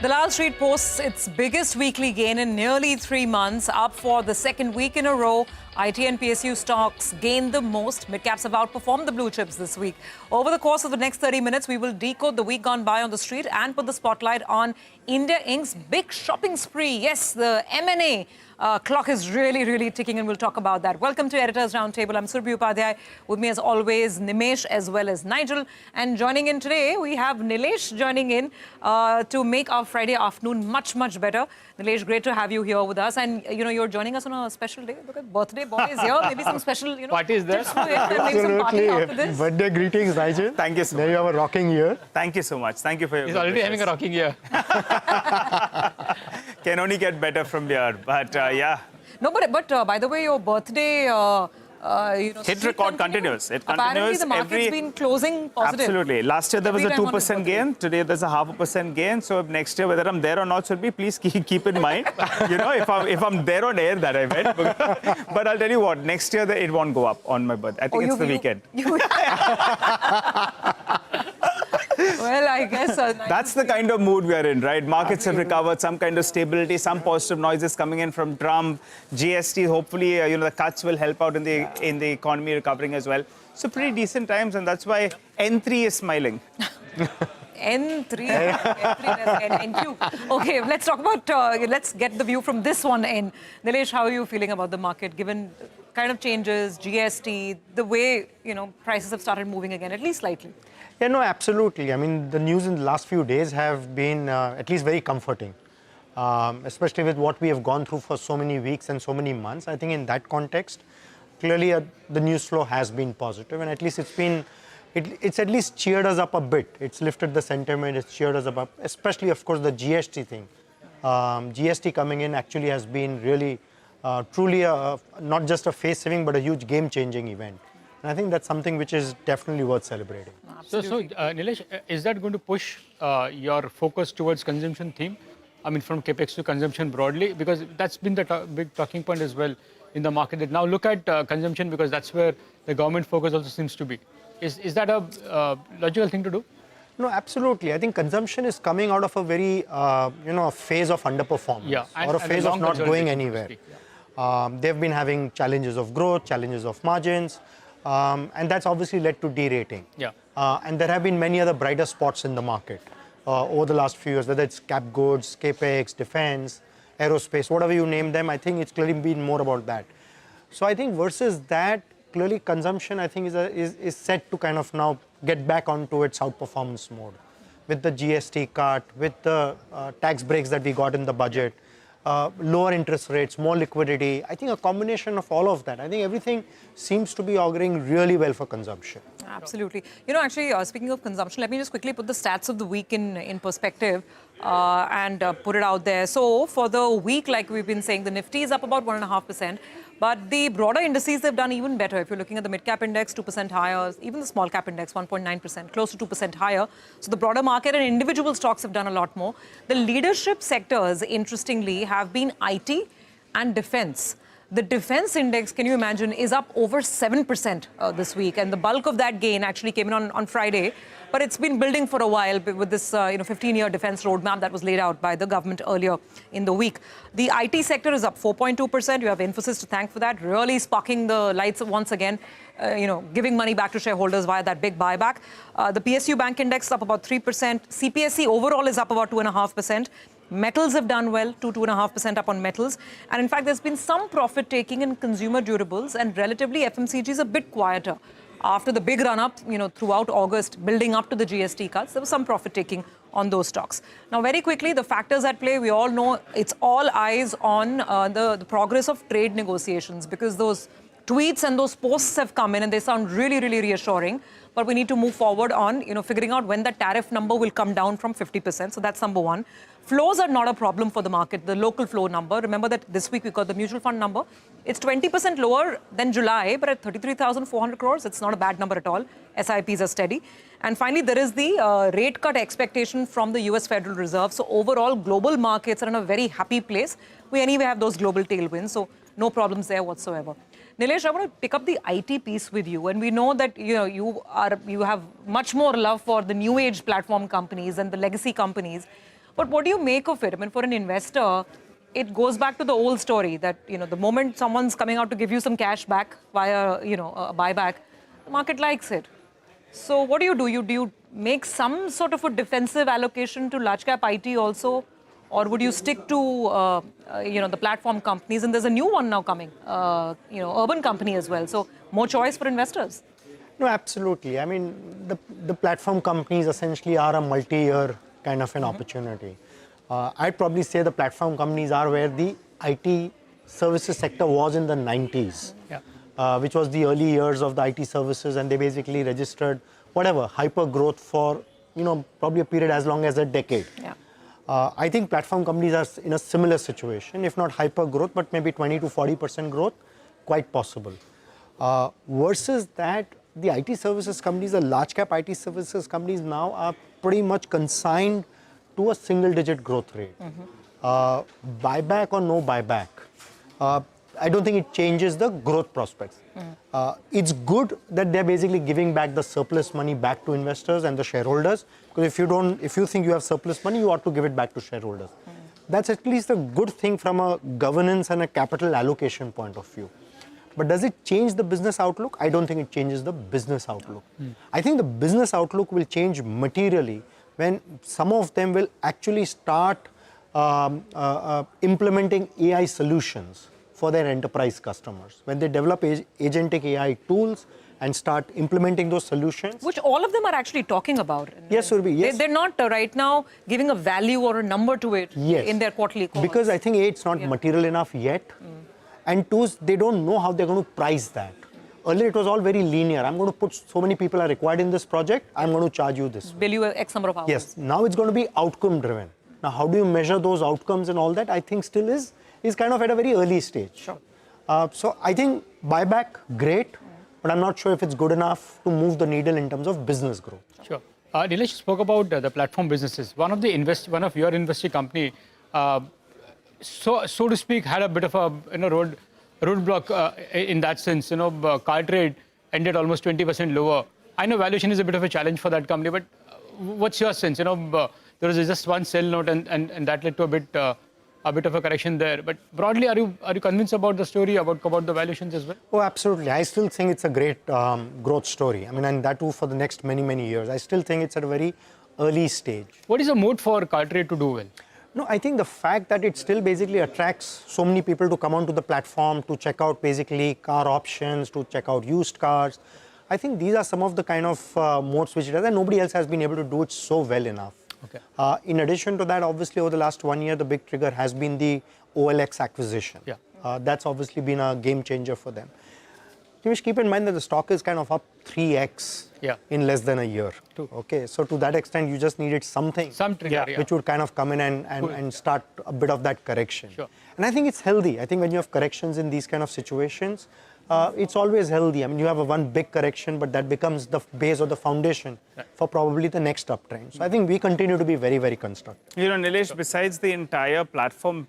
Dalal Street posts its biggest weekly gain in nearly 3 months, up for the second week in a row. IT and PSU stocks gained the most. Midcaps have outperformed the blue chips this week. Over the course of the next 30 minutes, we will decode the week gone by on the street and put the spotlight on India Inc.'s big shopping spree. Yes, the M&A clock is really ticking, and we'll talk about that. Welcome to Editors Roundtable. I'm Surbhi Upadhyay. With me, as always, Nimesh as well as Nigel. And joining in today, we have Nilesh joining in to make our Friday afternoon much better. Nilesh, great to have you here with us. And, you're joining us on a special day. Look at birthday boy is here. Maybe some special, parties there. Tips for him, and maybe some party after this. Birthday greetings, Nigel. Thank you so much. There you have a rocking year. Thank you so much. Thank you for your He's already having a rocking year. Can only get better from here, but yeah. No, but by the way, your birthday, hit record continues. It Apparently continues. the market's been closing positive. Absolutely. Last year there was a 2% gain. Today there's a 0.5% gain. So next year, whether I'm there or not, should be please keep in mind. If I'm there on air, that I meant. But I'll tell you what, next year it won't go up on my birthday. I think it's the weekend. Well, I guess... That's the kind of mood we are in, right? Markets have recovered, some kind of stability, some positive noises coming in from Trump, GST. Hopefully, the cuts will help out in the economy recovering as well. So pretty decent times, and that's why N3 is smiling. N3, NQ. Okay, let's talk about, let's get the view from this one in. Nilesh, how are you feeling about the market, given kind of changes, GST, the way, prices have started moving again, at least slightly? Yeah, no, absolutely. I mean, the news in the last few days have been at least very comforting, especially with what we have gone through for so many weeks and so many months. I think in that context, clearly the news flow has been positive, and at least it's at least cheered us up a bit. It's lifted the sentiment, it's cheered us up, especially, of course, the GST thing. GST coming in actually has been really, truly not just a face-saving, but a huge game-changing event. And I think that's something which is definitely worth celebrating. So Nilesh, is that going to push your focus towards consumption theme? I mean, from capex to consumption broadly, because that's been the big talking point as well in the market. That now look at consumption, because that's where the government focus also seems to be. Is that a logical thing to do? No, absolutely. I think consumption is coming out of a very, a phase of underperformance, or a phase of not going anywhere. They've been having challenges of growth, challenges of margins. And that's obviously led to derating. And there have been many other brighter spots in the market over the last few years, whether it's cap goods, capex, defense, aerospace, whatever you name them. I think it's clearly been more about that. So I think versus that, clearly consumption, I think, is set to kind of now get back onto its outperformance mode. With the GST cut, with the tax breaks that we got in the budget, lower interest rates, more liquidity. I think a combination of all of that. I think everything seems to be auguring really well for consumption. Absolutely. Actually, speaking of consumption, let me just quickly put the stats of the week in perspective and put it out there. So for the week, like we've been saying, the Nifty is up about 1.5%. But the broader indices have done even better. If you're looking at the mid-cap index, 2% higher. Even the small-cap index, 1.9%, close to 2% higher. So the broader market and individual stocks have done a lot more. The leadership sectors, interestingly, have been IT and defense. The defense index, can you imagine, is up over 7% this week. And the bulk of that gain actually came in on Friday. But it's been building for a while with this 15-year defense roadmap that was laid out by the government earlier in the week. The IT sector is up 4.2%. You have Infosys to thank for that, really sparking the lights once again, giving money back to shareholders via that big buyback. The PSU bank index is up about 3%. CPSE overall is up about 2.5%. Metals have done well, 2.5% up on metals. And in fact, there's been some profit taking in consumer durables, and relatively FMCG is a bit quieter. After the big run-up, throughout August, building up to the GST cuts, there was some profit taking on those stocks. Now, very quickly, the factors at play, we all know it's all eyes on the progress of trade negotiations, because those tweets and those posts have come in and they sound really reassuring. But we need to move forward on, figuring out when the tariff number will come down from 50%. So that's number one. Flows are not a problem for the market, the local flow number. Remember that this week we got the mutual fund number. It's 20% lower than July, but at 33,400 crores, it's not a bad number at all. SIPs are steady. And finally, there is the rate cut expectation from the US Federal Reserve. So overall, global markets are in a very happy place. We anyway have those global tailwinds, so no problems there whatsoever. Nilesh, I want to pick up the IT piece with you, and we know that you have much more love for the new age platform companies and the legacy companies. But what do you make of it? I mean, for an investor, it goes back to the old story that, the moment someone's coming out to give you some cash back via, a buyback, the market likes it. So what do you do? Do you make some sort of a defensive allocation to large cap IT also? Or would you stick to, the platform companies? And there's a new one now coming, urban company as well. So more choice for investors. No, absolutely. I mean, the platform companies essentially are a multi-year kind of an opportunity. I'd probably say the platform companies are where the IT services sector was in the 90s, which was the early years of the IT services, and they basically registered whatever, hyper growth for, probably a period as long as a decade. Yeah. I think platform companies are in a similar situation, if not hyper growth, but maybe 20 to 40% growth, quite possible. Versus that, the IT services companies, the large cap IT services companies now are pretty much consigned to a single digit growth rate. Buyback or no buyback, I don't think it changes the growth prospects. It's good that they're basically giving back the surplus money back to investors and the shareholders, because if you think you have surplus money, you ought to give it back to shareholders. That's at least a good thing from a governance and a capital allocation point of view. But does it change the business outlook? I don't think it changes the business outlook. I think the business outlook will change materially when some of them will actually start implementing AI solutions for their enterprise customers. When they develop agentic AI tools and start implementing those solutions. Which all of them are actually talking about. Yes, Surabhi, yes. They're not right now giving a value or a number to it in their quarterly calls. Because I think A, it's not material enough yet. And two, they don't know how they're going to price that. Earlier, it was all very linear. I'm going to put so many people are required in this project. I'm going to charge you this. Bill you X number of hours. Yes. Now it's going to be outcome driven. Now, how do you measure those outcomes and all that? I think still is kind of at a very early stage. Sure. So I think buyback, great. But I'm not sure if it's good enough to move the needle in terms of business growth. Sure. Nilesh spoke about the platform businesses. One of your investing company, so to speak, had a bit of a roadblock in that sense. Car trade ended almost 20% lower. I know valuation is a bit of a challenge for that company, but what's your sense? There was just one sell note, and that led to a bit of a correction there. But broadly, are you convinced about the story, about the valuations as well? Oh, absolutely. I still think it's a great growth story. I mean, and that too for the next many, many years. I still think it's at a very early stage. What is the moat for car trade to do well? No, I think the fact that it still basically attracts so many people to come onto the platform to check out basically car options, to check out used cars. I think these are some of the kind of modes which it has, and nobody else has been able to do it so well enough. Okay. In addition to that, obviously over the last 1 year, the big trigger has been the OLX acquisition. Yeah. That's obviously been a game changer for them. Just keep in mind that the stock is kind of up 3x in less than a year. True. Okay, so to that extent, you just needed some trigger, which would kind of come in and start a bit of that correction. Sure. And I think it's healthy. I think when you have corrections in these kind of situations, it's always healthy. I mean, you have one big correction, but that becomes the base or the foundation for probably the next uptrend. So I think we continue to be very, very constructive. Nilesh, besides the entire platform,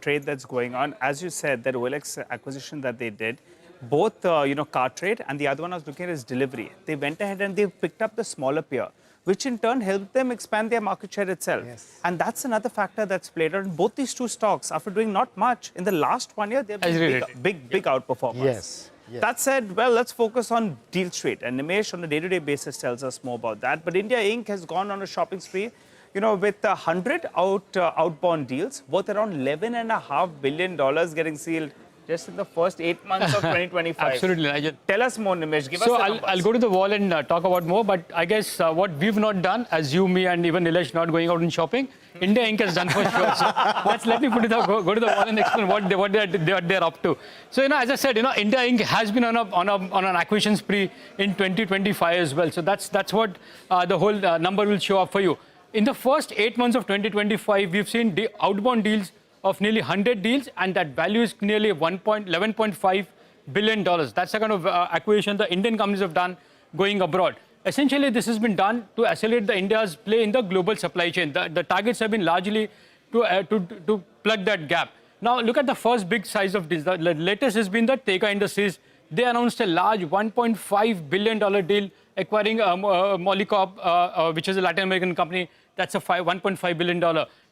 trade that's going on, as you said, that OLX acquisition that they did, both, car trade and the other one I was looking at is delivery. They went ahead and they picked up the smaller peer, which in turn helped them expand their market share itself. Yes. And that's another factor that's played out in both these two stocks. After doing not much, in the last 1 year, they've been big outperformers. Yes. That said, well, let's focus on Deal Street. And Nimesh, on a day-to-day basis, tells us more about that. But India Inc. has gone on a shopping spree, with 100 outbound deals worth around $11.5 billion getting sealed just in the first 8 months of 2025. Absolutely, Nigel. Tell us more, Nimesh. Give us the numbers. I'll go to the wall and talk about more, but I guess what we've not done, as you, me, and even Nilesh not going out and shopping, India Inc. has done for sure. So let me go to the wall and explain what they're up to. So, as I said, India Inc. has been on an acquisition spree in 2025 as well. So that's what the whole number will show up for you. In the first 8 months of 2025, we've seen outbound deals of nearly 100 deals, and that value is nearly $11.5 billion. That's the kind of acquisition the Indian companies have done going abroad. Essentially, this has been done to accelerate India's play in the global supply chain. The targets have been largely to plug that gap. Now, look at the first big size of deals. The latest has been the Tega Industries. They announced a large $1.5 billion deal acquiring Molycorp, which is a Latin American company, That's a $1.5 billion.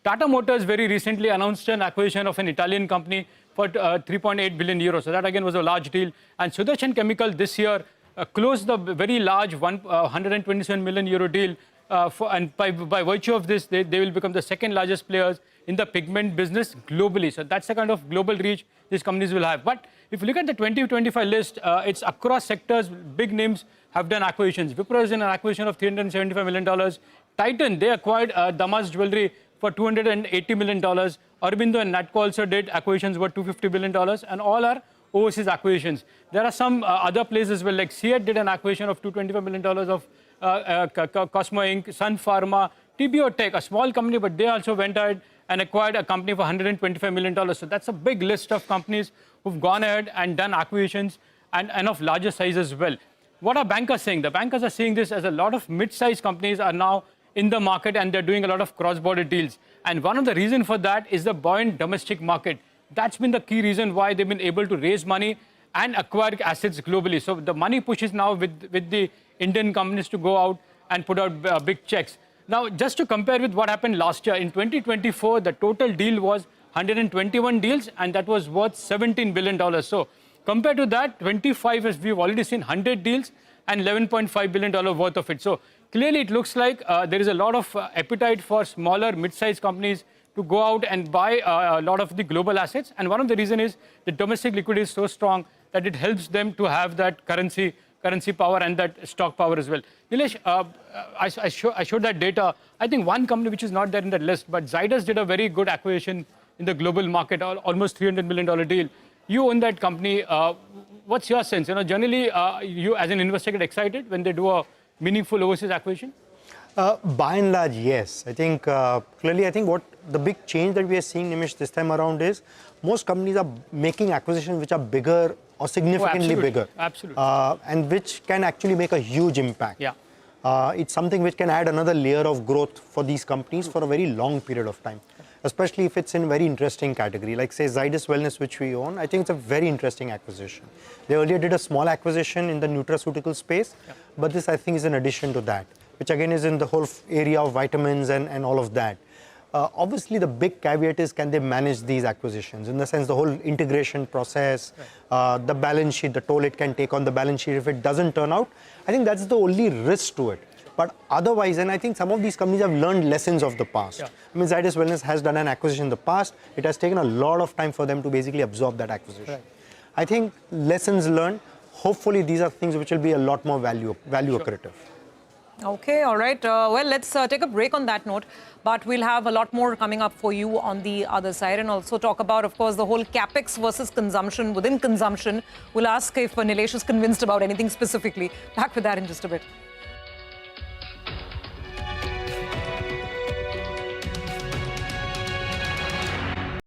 Tata Motors very recently announced an acquisition of an Italian company for 3.8 billion euros. So that again was a large deal. And Sudarshan Chemical this year closed the very large 127 million euro deal. And by virtue of this, they will become the second largest players in the pigment business globally. So that's the kind of global reach these companies will have. But if you look at the 2025 list, it's across sectors. Big names have done acquisitions. Wipro is in an acquisition of $375 million. Titan, they acquired Damas Jewelry for $280 million. Aurobindo and Natco also did acquisitions worth $250 billion, and all are overseas acquisitions. There are some other places as well, like Seat did an acquisition of $225 million of Cosmo Inc., Sun Pharma, TBO Tech, a small company, but they also went ahead and acquired a company for $125 million. So that's a big list of companies who've gone ahead and done acquisitions and of larger size as well. What are bankers saying? The bankers are seeing this as a lot of mid-sized companies are now in the market and they're doing a lot of cross-border deals. And one of the reasons for that is the buoyant domestic market. That's been the key reason why they've been able to raise money and acquire assets globally. So the money pushes now with the Indian companies to go out and put out big checks. Now, just to compare with what happened last year, in 2024, the total deal was 121 deals, and that was worth $17 billion. So compared to that, 25, as we've already seen 100 deals and $11.5 billion worth of it. So clearly, it looks like there is a lot of appetite for smaller, mid-sized companies to go out and buy a lot of the global assets. And one of the reasons is the domestic liquidity is so strong that it helps them to have that currency power and that stock power as well. Nilesh, I showed that data. I think one company which is not there in that list, but Zydus did a very good acquisition in the global market, almost $300 million deal. You own that company. What's your sense? Generally, you as an investor get excited when they do a meaningful overseas acquisition? By and large, yes. I think clearly, what the big change that we are seeing, Nimish, this time around is most companies are making acquisitions which are bigger or significantly bigger. Absolutely. And which can actually make a huge impact. Yeah. It's something which can add another layer of growth for these companies for a very long period of time, especially if it's in a very interesting category. Like, say, Zydus Wellness, which we own, I think it's a very interesting acquisition. They earlier did a small acquisition in the nutraceutical space, but this, I think, is an addition to that, which again is in the whole area of vitamins and all of that. Obviously, the big caveat is, can they manage these acquisitions? In the sense, the whole integration process, the balance sheet, the toll it can take on the balance sheet if it doesn't turn out. I think that's the only risk to it. But otherwise, and I think some of these companies have learned lessons of the past. Yeah. I mean, Zydus Wellness has done an acquisition in the past. It has taken a lot of time for them to basically absorb that acquisition. Right. I think lessons learned, hopefully these are things which will be a lot more value accretive. Okay, all right. Well, let's take a break on that note. But we'll have a lot more coming up for you on the other side, and also talk about, of course, the whole capex versus consumption. Within consumption, we'll ask if Nilesh is convinced about anything specifically. Back with that in just a bit.